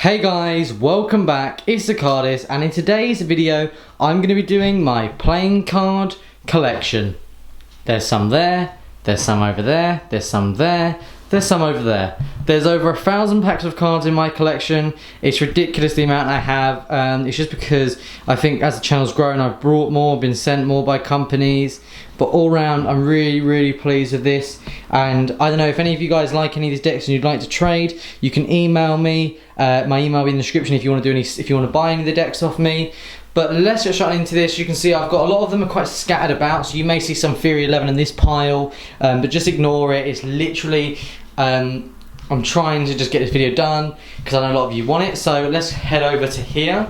Hey guys, welcome back, it's TheCardists, and in today's video I'm going to be doing my playing card collection. There's some there, there's some over there, there's some there, there's some over there. There's over 1,000 packs of cards in my collection. It's ridiculous the amount I have. It's just because I think as the channel's grown I've brought more, been sent more by companies. But all round I'm really pleased with this. And I don't know if any of you guys like any of these decks and you'd like to trade, you can email me. My email will be in the description if you want to buy any of the decks off me. But let's get straight into this. You can see I've got a lot of them are quite scattered about, so you may see some Fury 11 in this pile, but just ignore it. It's literally I'm trying to just get this video done because I know a lot of you want it. So let's head over to here.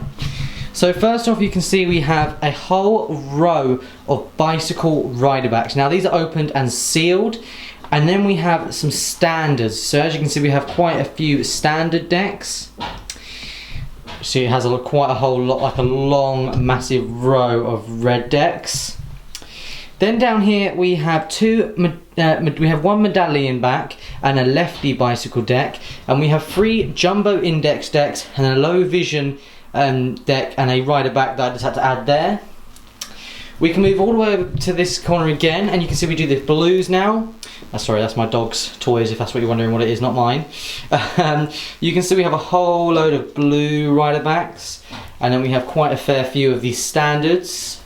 So first off, you can see we have a whole row of bicycle rider backs. Now these are opened and sealed, and then we have some standards. So as you can see, we have quite a few standard decks. See, it has quite a whole lot, like a long, massive row of red decks. Then down here we have one medallion back and a lefty bicycle deck, and we have 3 jumbo index decks and a low vision deck and a rider back that I just had to add there. We can move all the way over to this corner again, and you can see we do the blues now. Sorry, that's my dog's toys, if that's what you're wondering what it is, not mine. You can see we have a whole load of blue rider backs, and then we have quite a fair few of these standards.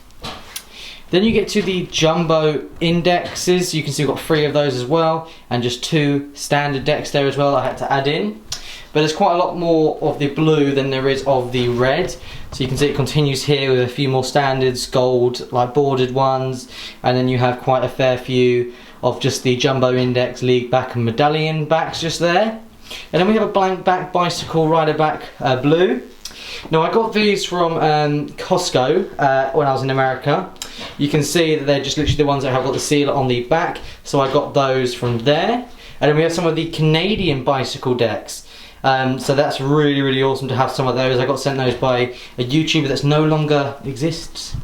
Then you get to the jumbo indexes. You can see we've got 3 of those as well, and just 2 standard decks there as well I had to add in. But there's quite a lot more of the blue than there is of the red. So you can see it continues here with a few more standards, gold, like bordered ones, and then you have quite a fair few of just the jumbo index, league back and medallion backs just there. And then we have a blank back bicycle rider back blue. Now I got these from Costco when I was in America. You can see that they're just literally the ones that have got the seal on the back, so I got those from there. And then we have some of the Canadian bicycle decks. So that's really awesome to have some of those. I got sent those by a YouTuber that's no longer exists.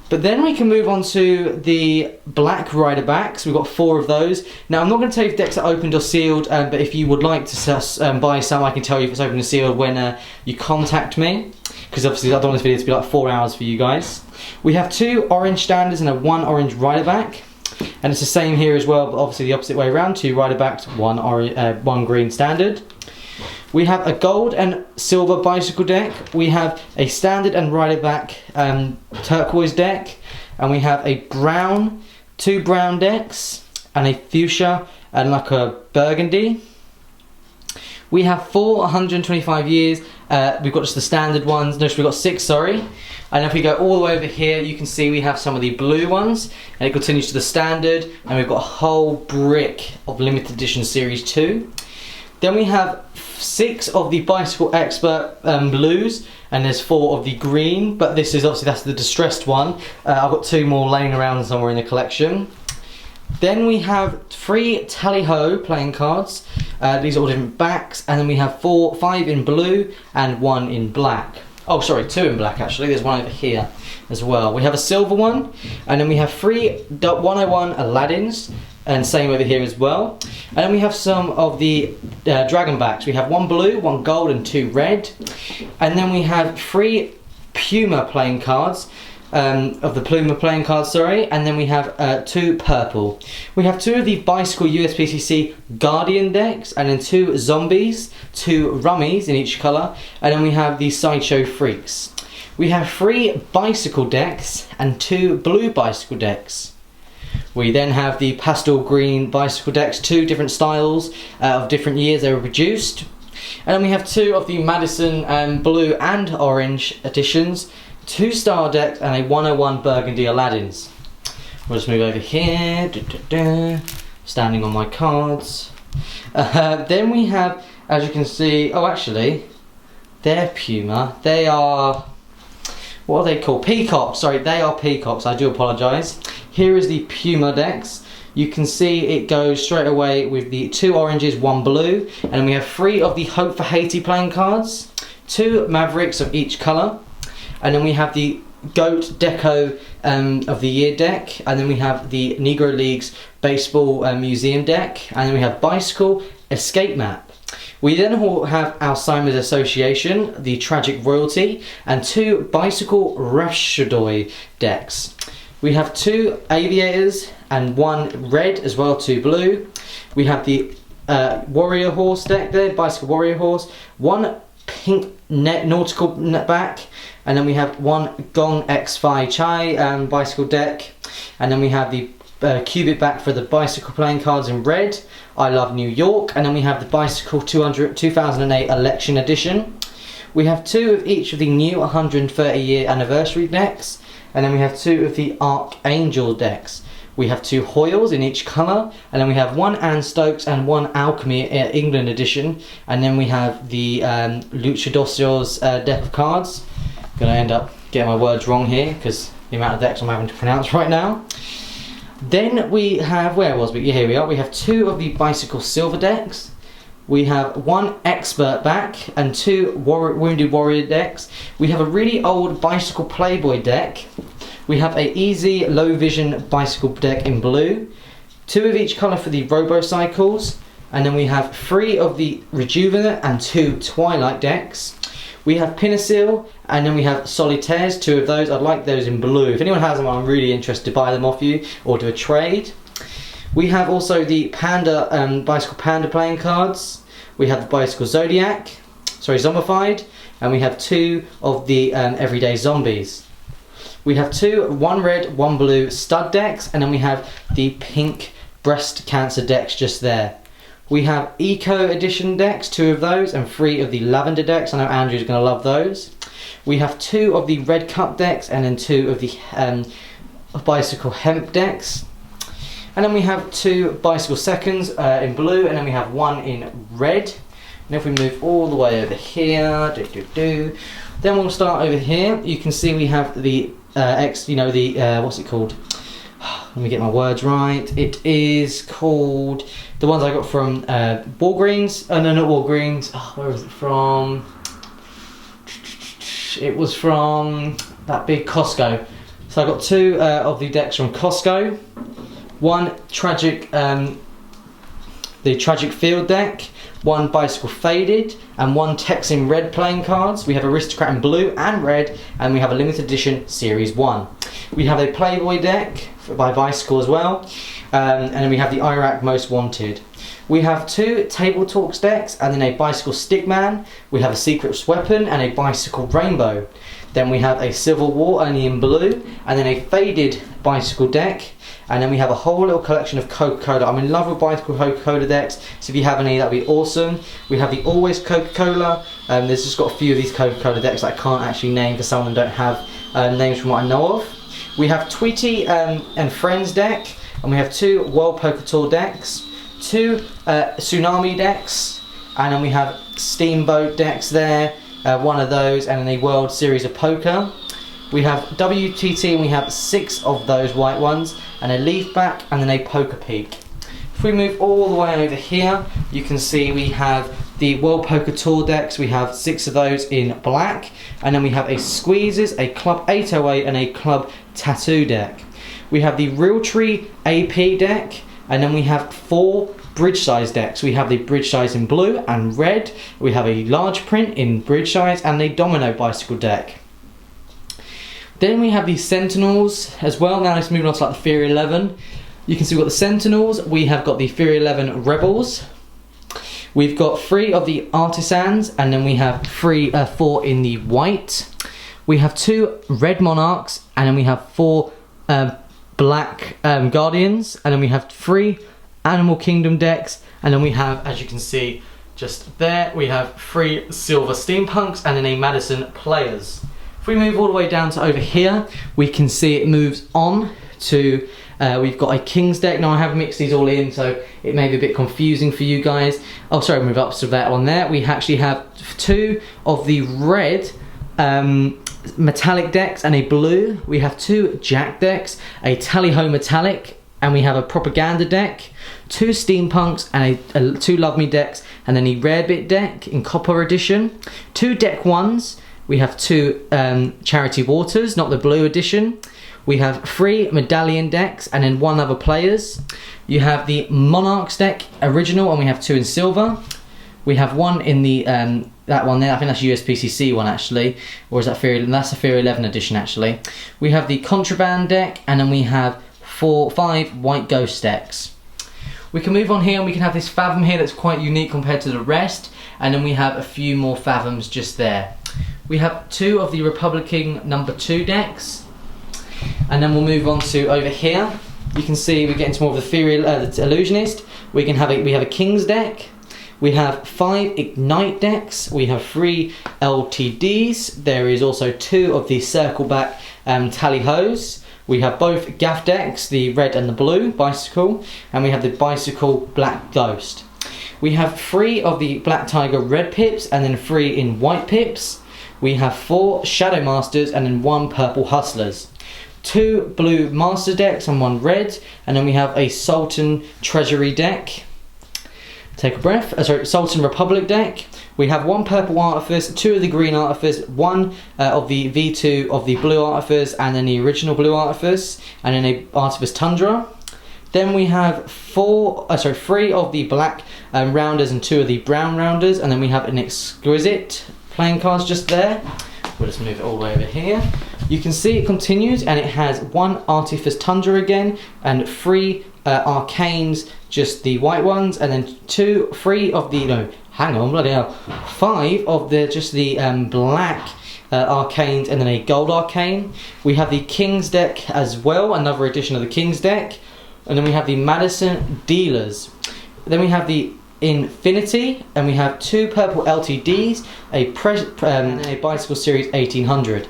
But then we can move on to the black rider backs. We've got 4 of those. Now I'm not going to tell you if decks are opened or sealed, but if you would like to buy some, I can tell you if it's open or sealed when you contact me. Because obviously I don't want this video to be like 4 hours for you guys. We have 2 orange standards and a 1 orange rider back. And it's the same here as well, but obviously the opposite way around. 2 rider backs, 1 green standard. We have a gold and silver bicycle deck. We have a standard and rider back turquoise deck. And we have a brown, 2 brown decks, and a fuchsia and like a burgundy. We have 4 125 years. We've got just the standard ones. No, we've got 6, sorry. And if we go all the way over here, you can see we have some of the blue ones, and it continues to the standard, and we've got a whole brick of limited edition series 2. Then we have 6 of the bicycle expert blues, and there's 4 of the green, but this is obviously, that's the distressed one. I've got 2 more laying around somewhere in the collection. Then we have 3 tally-ho playing cards. These are all different backs, and then we have 5 in blue and 1 in black. Oh sorry, 2 in black actually, there's 1 over here as well. We have a silver one, and then we have 3 101 Aladdins, and same over here as well. And then we have some of the dragon backs. We have 1 blue, 1 gold and 2 red. And then we have 3 Puma playing cards, of the Puma playing cards, sorry. And then we have 2 purple. We have 2 of the bicycle USPCC Guardian decks, and then 2 zombies, 2 rummies in each colour. And then we have the Sideshow Freaks. We have 3 bicycle decks and 2 blue bicycle decks. We then have the pastel green bicycle decks, 2 different styles of different years they were produced. And then we have 2 of the Madison blue and orange editions, 2 star decks and a 101 burgundy Aladdins. We'll just move over here, standing on my cards. Then we have, as you can see, oh actually, they're Puma. They are, what are they called? Peacocks, sorry, they are peacocks, I do apologise. Here is the Puma decks. You can see it goes straight away with the 2 oranges, 1 blue, and we have 3 of the Hope for Haiti playing cards, 2 Mavericks of each colour, and then we have the Goat Deco of the Year deck, and then we have the Negro Leagues Baseball Museum deck, and then we have Bicycle Escape Map. We then have Alzheimer's Association, the Tragic Royalty, and 2 Bicycle Rhapsody decks. We have 2 Aviators and 1 red as well, 2 blue. We have the Warrior Horse deck there, Bicycle Warrior Horse, 1 pink nautical back, and then we have 1 Gong X Phi Chai bicycle deck, and then we have the cubic back for the bicycle playing cards in red, I Love New York, and then we have the Bicycle 2008 Election Edition. We have 2 of each of the new 130-year anniversary decks, and then we have 2 of the Archangel decks. We have 2 Hoyles in each colour, and then we have 1 Anne Stokes and 1 Alchemy England edition, and then we have the Luchadores deck of cards. I'm going to end up getting my words wrong here because the amount of decks I'm having to pronounce right now. Then we have, where was we? Yeah, here we are. We have 2 of the Bicycle Silver decks. We have 1 Expert back and 2 Wounded Warrior decks. We have a really old Bicycle Playboy deck. We have a easy low vision bicycle deck in blue, 2 of each colour for the Robocycles, and then we have 3 of the Rejuvenate and 2 Twilight decks. We have Pinocil, and then we have Solitaires, 2 of those. I'd like those in blue. If anyone has them, I'm really interested to buy them off you or do a trade. We have also the Panda, Bicycle Panda playing cards. We have the Bicycle Zombified, and we have 2 of the Everyday Zombies. We have 2 1 red, 1 blue stud decks, and then we have the pink breast cancer decks just there. We have Eco Edition decks, 2 of those, and 3 of the lavender decks. I know Andrew's going to love those. We have 2 of the red cup decks, and then 2 of the bicycle hemp decks. And then we have 2 bicycle seconds in blue, and then we have 1 in red. And if we move all the way over here, then we'll start over here. You can see we have the what's it called? Let me get my words right. It is called, the ones I got from Walgreens. Oh no, not Walgreens. Oh, where was it from? It was from that big Costco. So I got 2 of the decks from Costco. 1 tragic, the Tragic Field deck, 1 Bicycle Faded, and 1 Texan Red playing cards. We have Aristocrat in blue and red, and we have a limited edition Series 1. We have a Playboy deck by Bicycle as well, and then we have the Iraq Most Wanted. We have 2 Table Talks decks, and then a Bicycle Stickman. We have a Secret Weapon and a Bicycle Rainbow. Then we have a Civil War only in blue, and then a Faded Bicycle deck. And then we have a whole little collection of Coca-Cola. I'm in love with Bicycle Coca-Cola decks, so if you have any, that'd be awesome. We have the Always Coca-Cola. There's just got a few of these Coca-Cola decks that I can't actually name because some of them don't have names from what I know of. We have Tweety and Friends deck, and we have 2 World Poker Tour decks, 2 Tsunami decks, and then we have Steamboat decks there, 1 of those, and then a World Series of Poker. We have WTT, and we have 6 of those white ones, and a Leaf Back, and then a Poker Peak. If we move all the way over here, you can see we have the World Poker Tour decks. We have 6 of those in black, and then we have a Squeezes, a Club 808, and a Club Tattoo deck. We have the Realtree AP deck, and then we have 4 bridge size decks. We have the bridge size in blue and red. We have a large print in bridge size, and a Domino Bicycle deck. Then we have the Sentinels as well. Now let's move on to like the Fury 11. You can see we've got the Sentinels. We have got the Fury 11 Rebels. We've got 3 of the Artisans, and then we have 4 in the white. We have 2 Red Monarchs, and then we have 4 Black Guardians, and then we have 3 Animal Kingdom decks, and then we have, as you can see just there, we have 3 Silver Steampunks, and then a Madison Players. If we move all the way down to over here, we can see it moves on to, we've got a King's deck. Now I have mixed these all in, so it may be a bit confusing for you guys. Oh, sorry, move up to that one there. We actually have 2 of the red metallic decks and a blue. We have 2 Jack decks, a Tally-Ho metallic, and we have a Propaganda deck, 2 Steampunks, and 2 Love Me decks, and then a Rare Bit deck in Copper Edition, 2 Deck 1s. We have 2 Charity Waters, not the blue edition. We have 3 Medallion decks, and then 1 other Players. You have the Monarchs deck original, and we have 2 in silver. We have one in the that one there. I think that's USPCC one actually, or is that Theory? That's a Theory 11 edition actually. We have the Contraband deck, and then we have 5 White Ghost decks. We can move on here, and we can have this Fathom here that's quite unique compared to the rest, and then we have a few more Fathoms just there. We have 2 of the Republican number 2 decks, and then we'll move on to over here. You can see we get into more of the Theory, the Illusionist. We have a King's deck. We have 5 Ignite decks. We have 3 LTDs. There is also 2 of the Circle Back Tally-Hos. We have both Gaff decks, the red and the blue Bicycle, and we have the Bicycle Black Ghost. We have 3 of the Black Tiger red pips, and then 3 in white pips. We have 4 Shadow Masters, and then 1 Purple Hustlers. 2 blue Master decks and 1 red, and then we have a Sultan Treasury deck. Take a breath. Sultan Republic deck. We have 1 purple Artifice, 2 of the green Artifice, 1 of the V2 of the blue Artifice, and then the original blue Artifice, and then a Artifice Tundra. Then we have 3 of the black Rounders and 2 of the brown Rounders, and then we have an Exquisite playing cards just there. We'll just move it all the way over here. You can see it continues, and it has 1 Artifice Tundra again, and 3 Arcanes, just the white ones, and then 3 of the, no, hang on, bloody hell, 5 of the black Arcanes, and then a gold Arcane. We have the King's deck as well, another edition of the King's deck, and then we have the Madison Dealers. Then we have the Infinity, and we have 2 purple LTDs, a Bicycle Series 1800.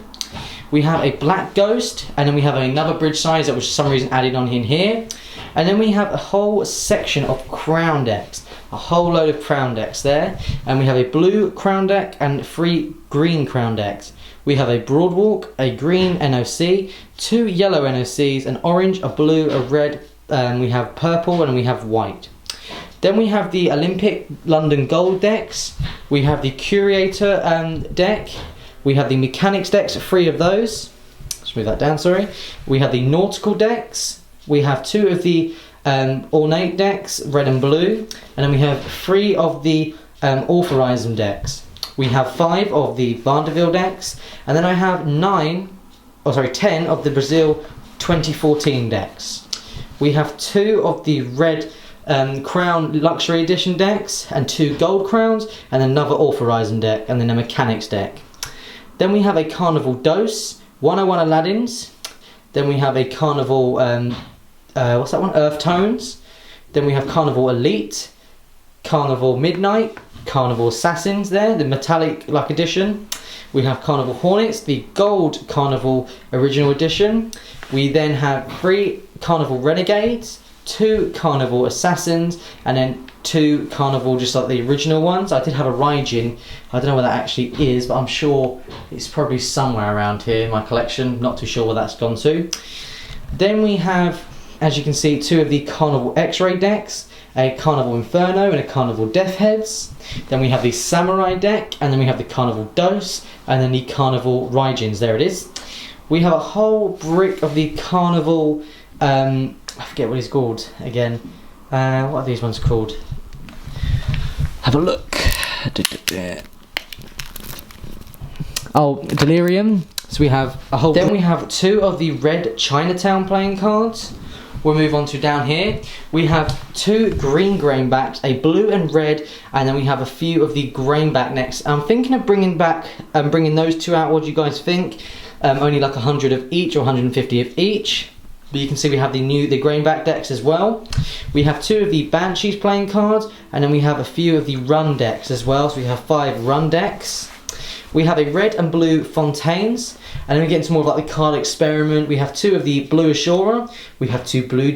We have a Black Ghost, and then we have another bridge size that was for some reason added on in here. And then we have a whole section of Crown decks, a whole load of Crown decks there. And we have a blue Crown deck and 3 green Crown decks. We have a Broadwalk, a green NOC, 2 yellow NOCs, an orange, a blue, a red, we have purple, and we have white. Then we have the Olympic London Gold decks. We have the Curator deck. We have the Mechanics decks, 3 of those. Let's move that down, sorry. We have the Nautical decks. We have 2 of the Ornate decks, red and blue. And then we have 3 of the Authorism decks. We have 5 of the Vanderbilt decks. And then I have 10 of the Brazil 2014 decks. We have 2 of the red Crown Luxury Edition decks, and 2 Gold Crowns, and another Authorism deck, and then a Mechanics deck. Then we have a Carnival Dose, 101 Aladdins. Then we have a Carnival, what's that one? Earth Tones. Then we have Carnival Elite, Carnival Midnight, Carnival Assassins there, the metallic like edition. We have Carnival Hornets, the gold Carnival Original Edition. We then have 3 Carnival Renegades, 2 Carnival Assassins, and then 2 Carnival just like the original ones. I did have a Raijin. I don't know where that actually is, but I'm sure it's probably somewhere around here in my collection. Not too sure where that's gone to. Then we have, as you can see, 2 of the Carnival X-Ray decks, a Carnival Inferno and a Carnival Death Heads. Then we have the Samurai deck, and then we have the Carnival Dose, and then the Carnival Raijins. There it is. We have a whole brick of the Carnival, I forget what it's called again. What are these ones called? Have a look. Oh, Delirium. So we have a whole. Then we have 2 of the red Chinatown playing cards. We'll move on to down here. We have 2 green grainbacks, a blue and red, and then we have a few of the grainback next. I'm thinking of bringing those 2 out. What do you guys think? Only like 100 of each or 150 of each. But you can see we have the grainback decks as well. We have 2 of the Banshees playing cards, and then we have a few of the run decks as well. So we have 5 run decks. We have a red and blue Fontaines, and then we get into more of like the card experiment. We have 2 of the blue Ashura. We have 2 blue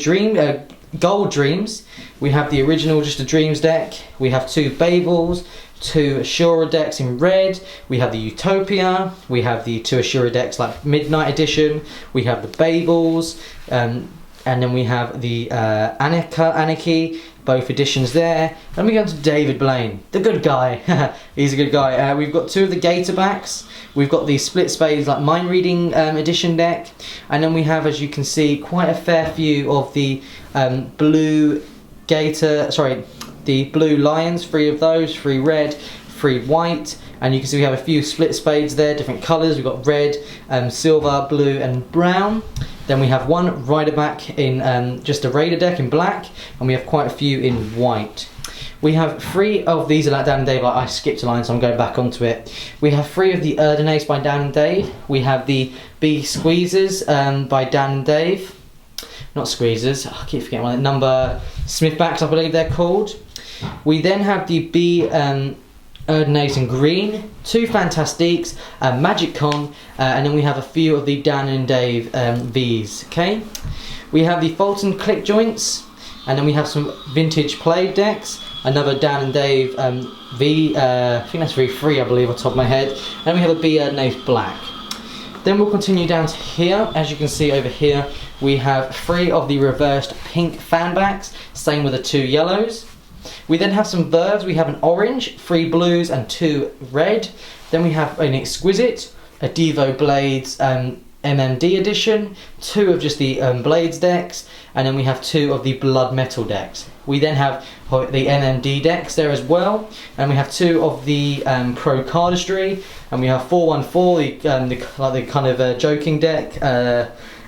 gold Dreams. We have the original just a Dreams deck. We have 2 Babels, 2 Ashura decks in red. We have the Utopia. We have the 2 Ashura decks like Midnight Edition. We have the Babels, and then we have the Anarchy, both editions there. Then we go to David Blaine, the good guy. He's a good guy. We've got 2 of the Gator backs. We've got the Split Spades like Mind Reading edition deck, and then we have, as you can see, quite a fair few of the blue Gator, the blue lions, 3 of those, 3 red, 3 white, and you can see we have a few split spades there, different colours. We've got red, silver, blue and brown. Then we have 1 rider back in just a raider deck in black, and we have quite a few in white. We have 3 of these are like Dan and Dave. I skipped a line, so I'm going back onto it. We have 3 of the Erdinace by Dan and Dave. We have the B Squeezers by Dan and Dave. Not Squeezers, I keep forgetting one. Number Smithbacks, I believe they're called. We then have the B Erdinace in green, 2 Fantastiques, Magic Con, and then we have a few of the Dan and Dave V's. Okay, we have the Fulton Click Joints, and then we have some vintage play decks. Another Dan and Dave V, I think that's V3, I believe, off the top of my head. And then we have a B Erdinace Black. Then we'll continue down to here. As you can see over here, we have 3 of the reversed pink fan backs, same with the 2 yellows. We then have some verbs. We have an orange, 3 blues and 2 red. Then we have an exquisite, a Devo Blades MMD edition, 2 of just the Blades decks, and then we have 2 of the Blood Metal decks. We then have the MMD decks there as well, and we have 2 of the Pro Cardistry, and we have 414, the kind of joking deck,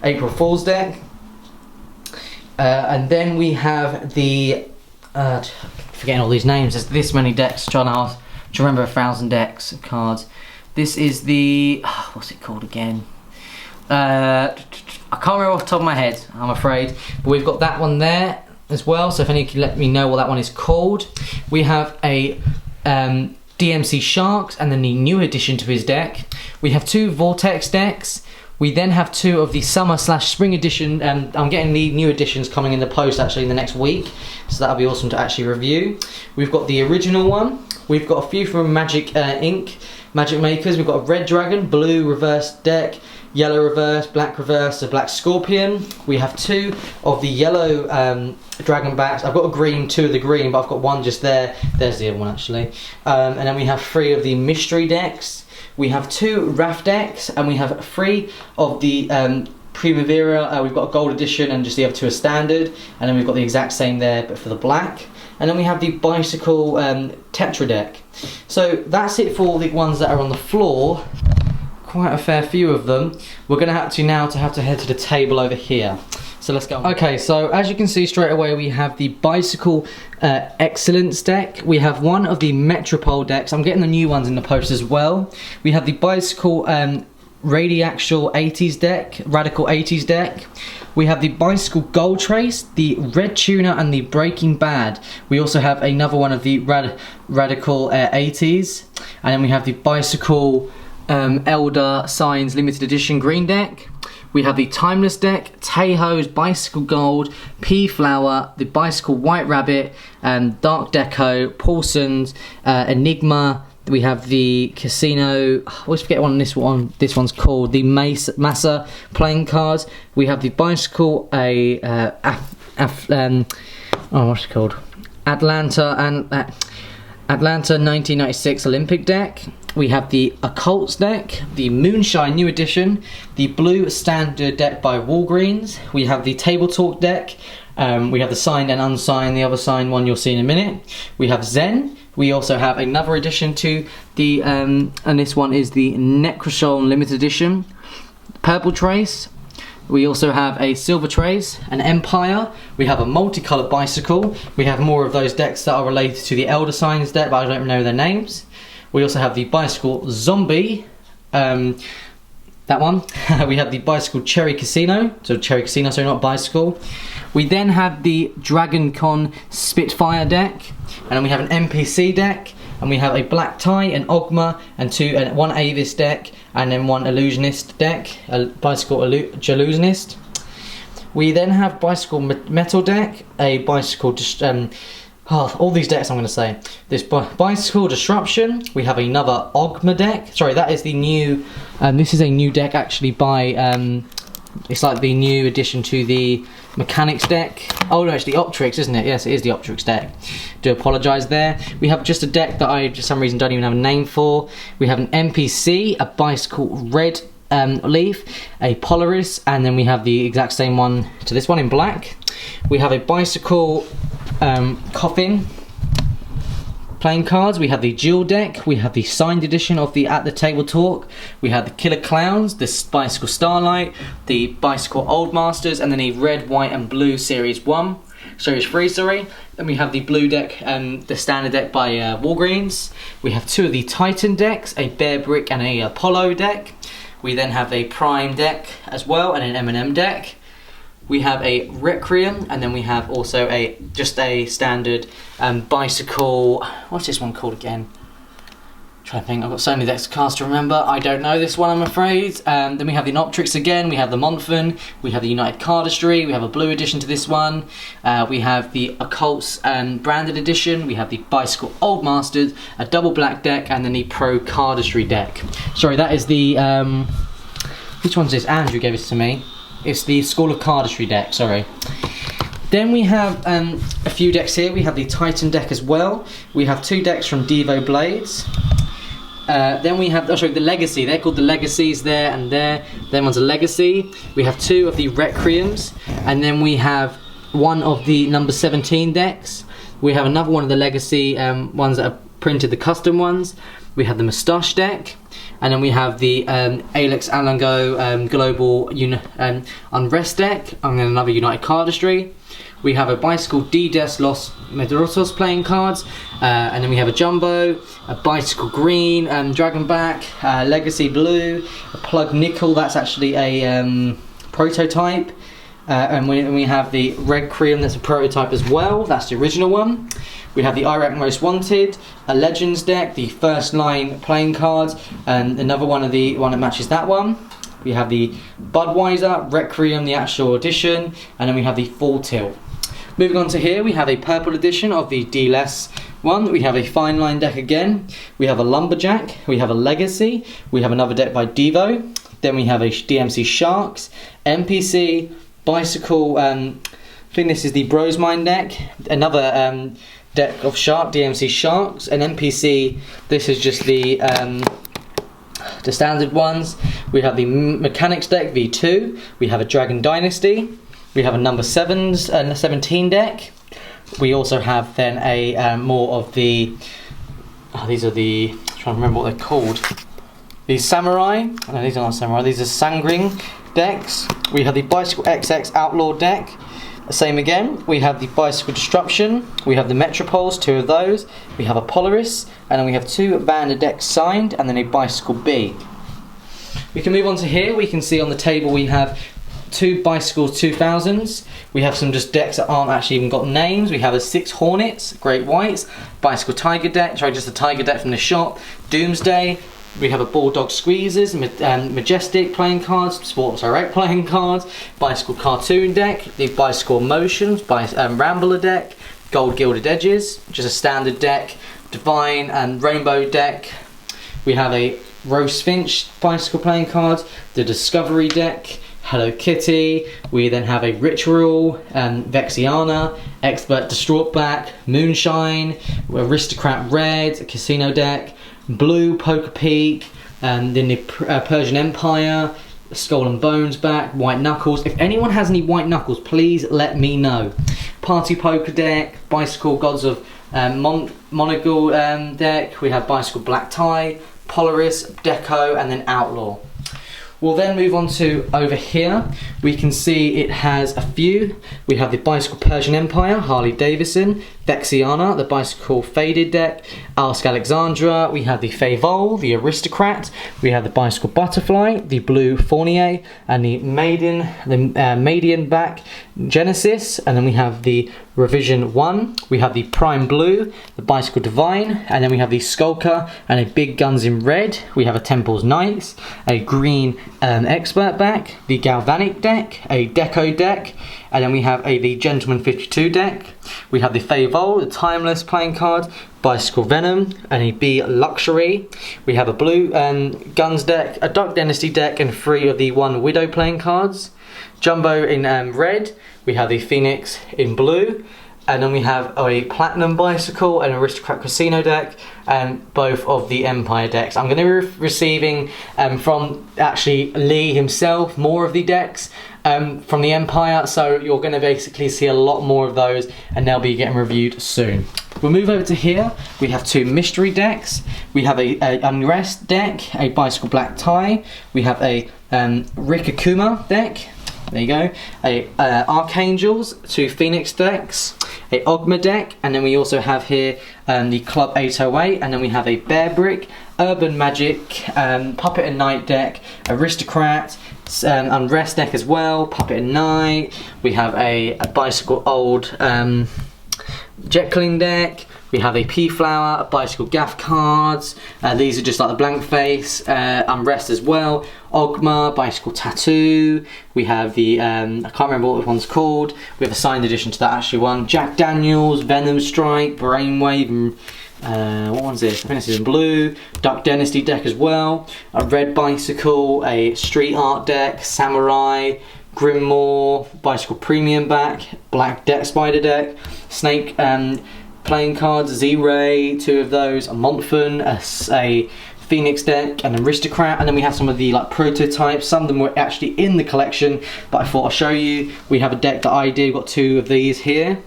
April Fool's deck, and then we have the forgetting all these names. There's this many decks. Trying to remember 1,000 decks of cards. This is the what's it called again? I can't remember off the top of my head, I'm afraid. But we've got that one there as well. So if any can let me know what that one is called. We have a DMC Sharks, and then the new addition to his deck. We have 2 Vortex decks. We then have 2 of the summer/spring edition. I'm getting the new editions coming in the post actually in the next week, so that'll be awesome to actually review. We've got the original one. We've got a few from Magic Inc. Magic Makers. We've got a red dragon, blue reverse deck, yellow reverse, black reverse, a black scorpion. We have 2 of the yellow dragon backs. I've got a green, 2 of the green, but I've got 1 just there. There's the other one actually. And then we have 3 of the mystery decks. We have 2 RAF decks, and we have 3 of the Primavera. We've got a gold edition, and just the other 2 are standard. And then we've got the exact same there, but for the black. And then we have the bicycle Tetra deck. So that's it for all the ones that are on the floor. Quite a fair few of them. We're going to have to head to the table over here. So let's go. Okay, so as you can see straight away, we have the Bicycle Excellence deck. We have 1 of the Metropole decks. I'm getting the new ones in the post as well. We have the Bicycle Radiacal 80s deck, Radical 80s deck. We have the Bicycle Gold Trace, the Red Tuna, and the Breaking Bad. We also have another one of the Radical 80s. And then we have the Bicycle Elder Signs Limited Edition green deck. We have the Timeless deck, Tejo's Bicycle Gold, Pea Flower, the Bicycle White Rabbit, Dark Deco, Paulson's Enigma. We have the Casino, I always forget what this one's called, the Massa playing cards. We have the Bicycle, what's it called? Atlanta 1996 Olympic deck. We have the Occults deck, the Moonshine New Edition, the Blue Standard deck by Walgreens. We have the Table Talk deck. We have the signed and unsigned, the other signed one you'll see in a minute. We have Zen. We also have another addition to the, and this one is the Necrosoul Limited Edition. Purple Trace. We also have a Silver Trace, an Empire. We have a multicolored Bicycle. We have more of those decks that are related to the Elder Signs deck, but I don't know their names. We also have the Bicycle Zombie, that one. We have the Bicycle Cherry Casino, so not Bicycle. We then have the Dragon Con Spitfire deck, and then we have an NPC deck, and we have a Black Tie, an Ogma, and 1 Avis deck, and then 1 Illusionist deck, a Bicycle Illusionist. We then have Bicycle Metal deck, a Bicycle all these decks I'm going to say. This Bicycle Disruption. We have another Ogma deck. Sorry, that is the new. This is a new deck actually by. It's like the new addition to the Mechanics deck. Oh no, it's the Optrix, isn't it? Yes, it is the Optrix deck. Do apologise there. We have just a deck that I, for some reason, don't even have a name for. We have an NPC, a Bicycle Red Leaf, a Polaris, and then we have the exact same one to this one in black. We have a Bicycle Coffin, playing cards. We have the dual deck, we have the signed edition of the At the Table Talk, we have the Killer Clowns, the Bicycle Starlight, the Bicycle Old Masters, and then a red, white and blue Series 1. Series 3, sorry. Then we have the blue deck, the standard deck by Walgreens. We have two of the Titan decks, a Bear Brick and a Apollo deck. We then have a Prime deck as well, and an M&M deck. We have a Requiem, and then we have also just a standard bicycle. What's this one called again? Trying to think. I've got so many decks to cast to remember. I don't know this one, I'm afraid. Then we have the Noptrix again. We have the Monthon. We have the United Cardistry. We have a blue edition to this one. We have the Occults branded edition. We have the Bicycle Old Masters, a double black deck, and then the Pro Cardistry deck. Sorry, that is the. Which one's this? Andrew gave this to me. It's the School of Cardistry deck, sorry. Then we have a few decks here. We have the Titan deck as well. We have two decks from Devo Blades. Then we have, the Legacy. They're called the Legacies there and there. Then one's a Legacy. We have two of the Requiems. And then we have one of the number 17 decks. We have another one of the Legacy ones that are printed, the custom ones. We have the Moustache deck. And then we have the Alex Alango Global Unrest deck, and then another United Cardistry. We have a Bicycle D-Des Los Medrosos playing cards, and then we have a Jumbo, a Bicycle Green, Dragonback, Legacy Blue, a Plug Nickel, that's actually a prototype, and we have the Requiem, that's a prototype as well, that's the original one. We have the Iraq Most Wanted, a Legends deck, the First Line playing cards, and another one that matches that one. We have the Budweiser, Requiem, the actual edition, and then we have the Full Tilt. Moving on to here, we have a purple edition of the D-Less one. We have a Fine Line deck again. We have a Lumberjack, we have a Legacy, we have another deck by Devo. Then we have a DMC Sharks, NPC, Bicycle, I think this is the Brosmine deck, another deck of DMC Sharks, an NPC. This is just the standard ones. We have the Mechanics deck V2. We have a Dragon Dynasty. We have a number 17 deck. We also have then a more of the. These are the. I'm trying to remember what they're called. These Samurai. No, these are not Samurai. These are Sangring decks. We have the Bicycle XX Outlaw deck. Same again, we have the Bicycle Disruption, we have the Metropoles, two of those, we have a Polaris, and then we have two Banded decks signed, and then a Bicycle B. We can move on to here. We can see on the table we have two Bicycle 2000s, we have some just decks that aren't actually even got names. We have a 6 Hornets, Great Whites, Bicycle Tiger deck, sorry, just a Tiger deck from the shop, Doomsday. We have a Bulldog Squeezers, Majestic playing cards, Sports Direct playing cards, Bicycle Cartoon deck, the Bicycle Motions, Rambler deck, Gold Gilded Edges, which is a standard deck, Divine and Rainbow deck. We have a Rose Finch bicycle playing cards, the Discovery deck, Hello Kitty. We then have a Ritual, Vexiana, Expert Distraught Black, Moonshine, Aristocrat Red, a Casino deck, Blue, Poker Peak, and then the Persian Empire, Skull and Bones back, White Knuckles. If anyone has any White Knuckles, please let me know. Party Poker deck, Bicycle Gods of Monagal deck. We have Bicycle Black Tie, Polaris, Deco, and then Outlaw. We'll then move on to over here. We can see it has a few. We have the Bicycle Persian Empire, Harley Davidson, Vexiana, the Bicycle Faded deck, Ask Alexandra. We have the Favol, the Aristocrat. We have the Bicycle Butterfly, the Blue Fournier, and the Madian back Genesis. And then we have the Revision 1. We have the Prime Blue, the Bicycle Divine, and then we have the Skulker and a Big Guns in red. We have a Temple's Knights, a green Expert back, the Galvanic deck, a Deco deck, and then we have the Gentleman 52 deck. We have the Favol, the Timeless playing card, Bicycle Venom, and a B Luxury. We have a blue Guns deck, a Duck Dynasty deck, and 3 of the One Widow playing cards. Jumbo in red. We have the Phoenix in blue, and then we have a Platinum Bicycle and Aristocrat Casino deck, and both of the Empire decks. I'm going to be receiving from actually Lee himself more of the decks from the Empire, so you're going to basically see a lot more of those, and they'll be getting reviewed soon. we'll move over to here. We have 2 mystery decks. We have a unrest deck, a bicycle black tie. We have a Rikakuma deck. There you go. A Archangels, 2 Phoenix decks, a Ogma deck, and then we also have here the Club 808, and then we have a Bear Brick, Urban Magic, Puppet and Knight deck, Aristocrat, Unrest deck as well, Puppet and Knight. We have a Bicycle Old Jet Clean deck. We have a P-Flower, a Bicycle Gaff cards. These are just like the blank face, Unrest as well. Ogma, Bicycle Tattoo. We have the, I can't remember what one's called. We have a signed edition to that actually one. Jack Daniels, Venom Strike, Brainwave, and what one's this? I think this is in blue. Duck Dynasty deck as well. A red bicycle, a street art deck, Samurai, Grimmore, Bicycle Premium back, Black Deck Spider deck, Snake playing cards, Z-Ray, 2 of those, a Montfon, a Phoenix deck, an Aristocrat, and then we have some of the like prototypes. Some of them were actually in the collection, but I thought I'll show you. We have a deck that I did, got 2 of these here.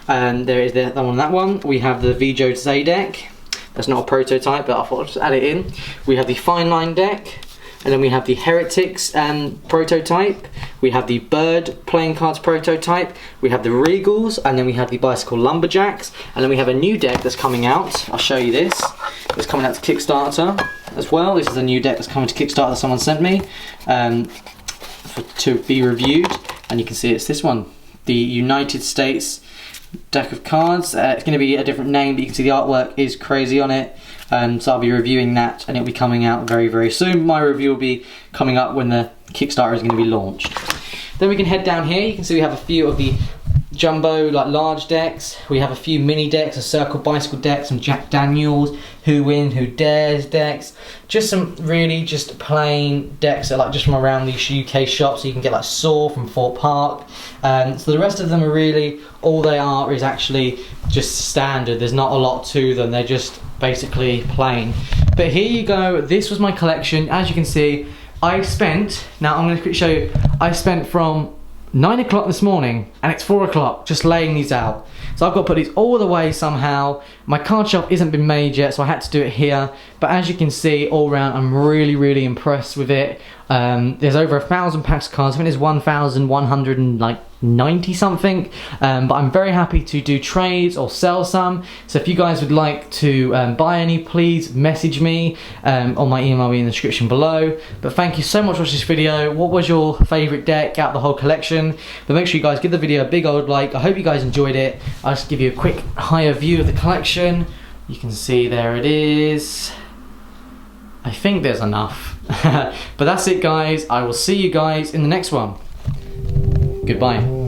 And there is that one, that one. We have the Vijo Z deck. That's not a prototype, but I thought I'd just add it in. We have the Fine Line deck. And then we have the Heretics prototype. We have the Bird playing cards prototype. We have the Regals, and then we have the Bicycle Lumberjacks. And then we have a new deck that's coming out. I'll show you this. It's coming out to Kickstarter as well. This is a new deck that's coming to Kickstarter that someone sent me to be reviewed. And you can see it's this one, the United States deck of cards. It's going to be a different name, but you can see the artwork is crazy on it. So I'll be reviewing that, and it'll be coming out very, very soon. My review will be coming up when the Kickstarter is going to be launched. Then we can head down here. You can see we have a few of the jumbo, like large decks. We have a few mini decks, a Circle Bicycle deck, some Jack Daniels, Who Win, Who Dares decks. Just some really just plain decks that like just from around these UK shops. So you can get like Saw from Fort Park. So the rest of them are really, all they are is actually just standard. There's not a lot to them. They're just basically plain. But here you go. This was my collection. As you can see, I spent, now I'm going to quickly show you, I spent from 9 o'clock this morning and it's 4 o'clock just laying these out. So I've got to put these all away somehow. My card shop isn't been made yet, so I had to do it here. But as you can see, all around, I'm really, really impressed with it. There's over 1,000 packs of cards. I think there's 1,190 something. But I'm very happy to do trades or sell some. So if you guys would like to buy any, please message me on my email in the description below. But thank you so much for watching this video. What was your favourite deck out of the whole collection? But make sure you guys give the video a big old like. I hope you guys enjoyed it. I'll just give you a quick higher view of the collection. You can see there it is. I think there's enough. But that's it guys. I will see you guys in the next one. Goodbye.